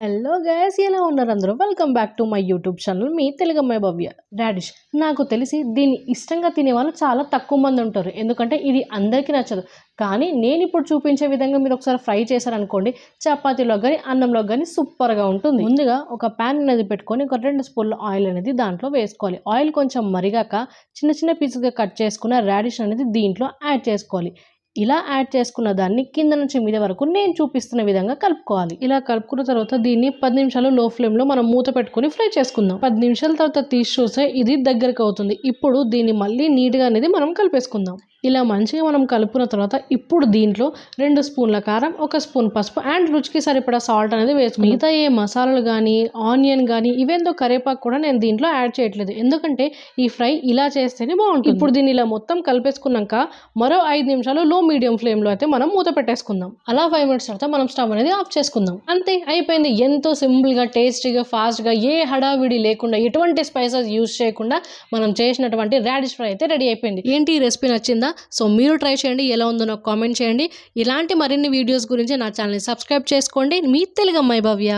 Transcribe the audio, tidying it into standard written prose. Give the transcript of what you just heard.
Hello guys, ఎలా ఉన్నారు అందరూ? Welcome back to my YouTube channel, మీ తెలుగమ్మాయి భవ్య. రాడిష్ నాకు తెలిసి దీన్ని ఇష్టంగా తినే వాళ్ళు చాలా తక్కువ మంది ఉంటారు, ఎందుకంటే ఇది అందరికీ నచ్చదు. కానీ నేను ఇప్పుడు చూపించే విధంగా మీరు ఒకసారి ఫ్రై చేశారనుకోండి, చపాతీలో కానీ అన్నంలో కానీ సూపర్గా ఉంటుంది. ముందుగా ఒక ప్యాన్ అనేది పెట్టుకొని ఒక 2 స్పూన్ల ఆయిల్ అనేది దాంట్లో వేసుకోవాలి. ఆయిల్ కొంచెం మరిగాక చిన్న చిన్న పీసుగా కట్ చేసుకున్న రాడిష్ అనేది దీంట్లో యాడ్ చేసుకోవాలి. ఇలా యాడ్ చేసుకున్న దాన్ని కింద నుంచి మీద వరకు నేను చూపిస్తున్న విధంగా కలుపుకోవాలి. ఇలా కలుపుకున్న తర్వాత దీన్ని 10 నిమిషాలు లో ఫ్లేమ్లో మనం మూత పెట్టుకుని ఫ్రై చేసుకుందాం. 10 నిమిషాల తర్వాత తీసి చూస్తే ఇది దగ్గరకు అవుతుంది. ఇప్పుడు దీన్ని మళ్ళీ నీట్గా అనేది మనం కలిపేసుకుందాం. ఇలా మంచిగా మనం కలుపుకున్న తర్వాత ఇప్పుడు దీంట్లో 2 స్పూన్ల కారం, 1 స్పూన్ పసుపు అండ్ రుచికి సరిపడా సాల్ట్ అనేది వేసుకుందాం. మిగతా ఏ మసాలాలు కానీ ఆనియన్ కానీ ఇవేందో కరివేపాకు కూడా నేను దీంట్లో యాడ్ చేయట్లేదు, ఎందుకంటే ఈ ఫ్రై ఇలా చేస్తేనే బాగుంటుంది. ఇప్పుడు దీన్ని ఇలా మొత్తం కలిపేసుకున్నాక మరో 5 నిమిషాలు లో మీడియం ఫ్లేమ్లో అయితే మనం మూత పెట్టేసుకుందాం. అలా 5 మినిట్స్ తర్వాత మనం స్టవ్ అనేది ఆఫ్ చేసుకుందాం. అంతే, అయిపోయింది. ఎంతో సింపుల్గా, టేస్టీగా, ఫాస్ట్గా, ఏ హడావిడి లేకుండా, ఎటువంటి స్పైసెస్ యూజ్ చేయకుండా మనం చేసినటువంటి రాడిష్ ఫ్రై అయితే రెడీ అయిపోయింది. ఏంటి, ఈ రెసిపీ నచ్చిందా? సో మీరు ట్రై చేయండి, ఎలా ఉందో నాకు కామెంట్ చేయండి. ఇలాంటి మరిన్ని వీడియోస్ గురించి నా ఛానల్ని సబ్స్క్రైబ్ చేసుకోండి. మీ తెలుగమ్మాయి భవ్య.